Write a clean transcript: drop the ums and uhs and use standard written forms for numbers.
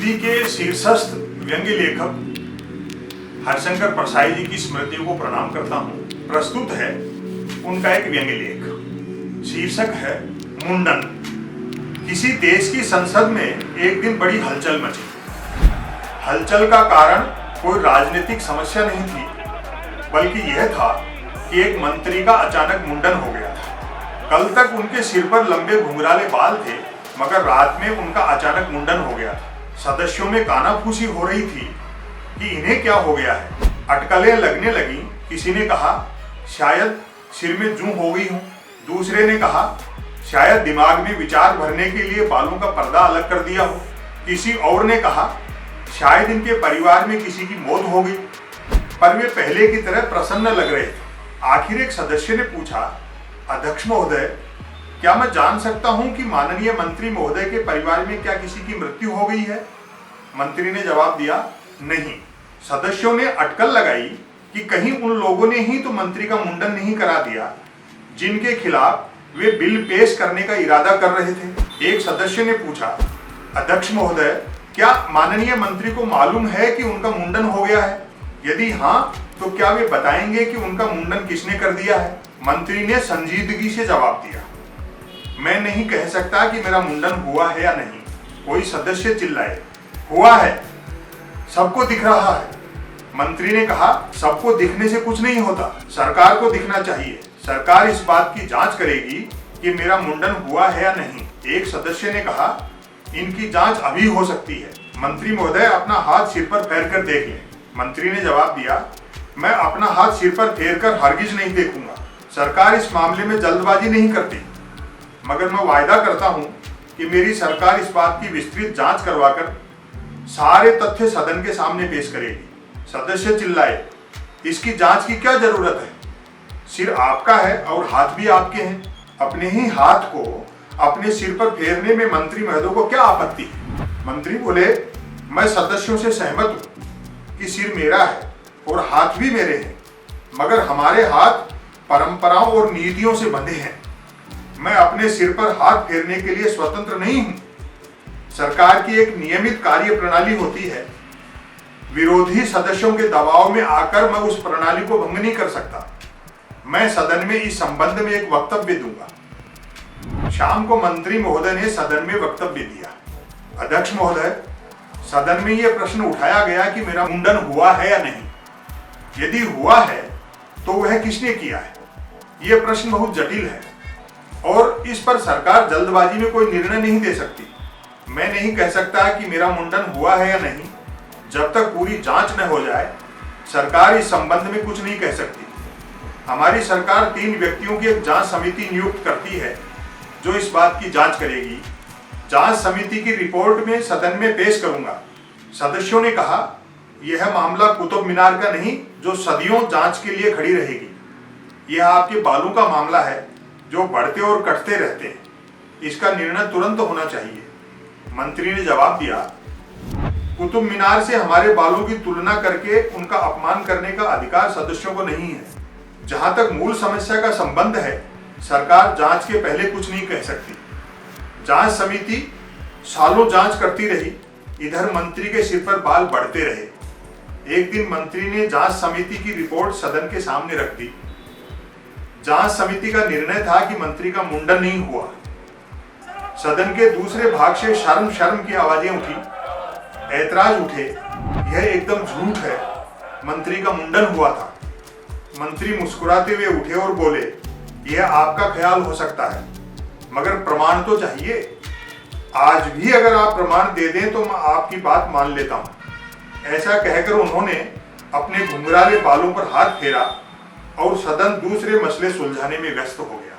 हिंदी के शीर्षस्थ व्यंग्य लेखक हरिशंकर परसाई जी की स्मृतियों को प्रणाम करता हूँ। प्रस्तुत है उनका एक व्यंग्य लेख। शीर्षक है मुंडन। किसी देश की संसद में एक दिन बड़ी हलचल मची। हलचल का कारण कोई राजनीतिक समस्या नहीं थी, बल्कि यह था कि एक मंत्री का अचानक मुंडन हो गया था। कल तक उनके सिर पर लंबे घुंघराले बाल थे, मगर रात में उनका अचानक मुंडन हो गया था। सदस्यों में कानाफूसी हो रही थी कि इन्हें क्या हो गया है। अटकलें लगने लगी। किसी ने कहा शायद सिर में जूं हो गई हो, दूसरे ने कहा शायद दिमाग में विचार भरने के लिए बालों का पर्दा अलग कर दिया हो, किसी और ने कहा शायद इनके परिवार में किसी की मौत हो गई। पर वे पहले की तरह प्रसन्न लग रहे थे। आखिर एक सदस्य ने पूछा, अध्यक्ष महोदय, क्या मैं जान सकता हूं कि माननीय मंत्री महोदय के परिवार में क्या किसी की मृत्यु हो गई है? मंत्री ने जवाब दिया, नहीं। सदस्यों ने अटकल लगाई कि कहीं उन लोगों ने ही तो मंत्री का मुंडन नहीं करा दिया जिनके खिलाफ वे बिल पेश करने का इरादा कर रहे थे। एक सदस्य ने पूछा, अध्यक्ष महोदय, क्या माननीय मंत्री को मालूम है कि उनका मुंडन हो गया है? यदि हाँ, तो क्या वे बताएंगे कि उनका मुंडन किसने कर दिया है? मंत्री ने संजीदगी से जवाब दिया, मैं नहीं कह सकता कि मेरा मुंडन हुआ है या नहीं। कोई सदस्य चिल्लाए, हुआ है, सबको दिख रहा है। मंत्री ने कहा, सबको दिखने से कुछ नहीं होता, सरकार को दिखना चाहिए। सरकार इस बात की जांच करेगी कि मेरा मुंडन हुआ है या नहीं। एक सदस्य ने कहा, इनकी जांच अभी हो सकती है। मंत्री महोदय अपना हाथ सिर पर फेर कर देख लें। मंत्री ने जवाब दिया, मैं अपना हाथ सिर पर फेर कर हरगिज नहीं देखूंगा। सरकार इस मामले में जल्दबाजी नहीं करती, मगर मैं वायदा करता हूं कि मेरी सरकार इस बात की विस्तृत जांच करवाकर सारे तथ्य सदन के सामने पेश करेगी। सदस्य चिल्लाए, इसकी जांच की क्या जरूरत है? सिर आपका है और हाथ भी आपके हैं। अपने ही हाथ को अपने सिर पर फेरने में मंत्री महोदय को क्या आपत्ति है? मंत्री बोले, मैं सदस्यों से सहमत हूं कि सिर मेरा है और हाथ भी मेरे हैं, मगर हमारे हाथ परंपराओं और नीतियों से बंधे हैं। मैं अपने सिर पर हाथ फेरने के लिए स्वतंत्र नहीं हूं। सरकार की एक नियमित कार्य प्रणाली होती है। विरोधी सदस्यों के दबाव में आकर मैं उस प्रणाली को भंग नहीं कर सकता। मैं सदन में इस संबंध में एक वक्तव्य दूंगा। शाम को मंत्री महोदय ने सदन में वक्तव्य दिया। अध्यक्ष महोदय, सदन में यह प्रश्न उठाया गया कि मेरा मुंडन हुआ है या नहीं। यदि हुआ है तो वह किसने किया है? यह प्रश्न बहुत जटिल है और इस पर सरकार जल्दबाजी में कोई निर्णय नहीं दे सकती। मैं नहीं कह सकता कि मेरा मुंडन हुआ है या नहीं। जब तक पूरी जांच न हो जाए, सरकार इस संबंध में कुछ नहीं कह सकती। हमारी सरकार 3 व्यक्तियों की एक जांच समिति नियुक्त करती है जो इस बात की जांच करेगी। जांच समिति की रिपोर्ट में सदन में पेश करूंगा। सदस्यों ने कहा, यह मामला कुतुब मीनार का नहीं जो सदियों जांच के लिए खड़ी रहेगी। यह आपके बालों का मामला है जो बढ़ते और कटते रहते हैं। इसका निर्णय तुरंत होना चाहिए। मंत्री ने जवाब दिया, कुतुब मीनार से हमारे बालों की तुलना करके उनका अपमान करने का अधिकार सदस्यों को नहीं है। जहां तक मूल समस्या का संबंध है, सरकार जांच के पहले कुछ नहीं कह सकती। जांच समिति सालों जांच करती रही, इधर मंत्री के सिर पर बाल बढ़ते रहे। एक दिन मंत्री ने जांच समिति की रिपोर्ट सदन के सामने रख दी। जांच समिति का निर्णय था कि मंत्री का मुंडन नहीं हुआ। सदन के दूसरे भाग से शर्म शर्म की आवाजें उठी, ऐतराज उठे, यह एकदम झूठ है, मंत्री का मुंडन हुआ था। मंत्री मुस्कुराते हुए उठे और बोले, यह आपका ख्याल हो सकता है, मगर प्रमाण तो चाहिए। आज भी अगर आप प्रमाण दे दें तो मैं आपकी बात मान लेता हूं। ऐसा कहकर उन्होंने अपने घुंघराले बालों पर हाथ फेरा और सदन दूसरे मसले सुलझाने में व्यस्त हो गया।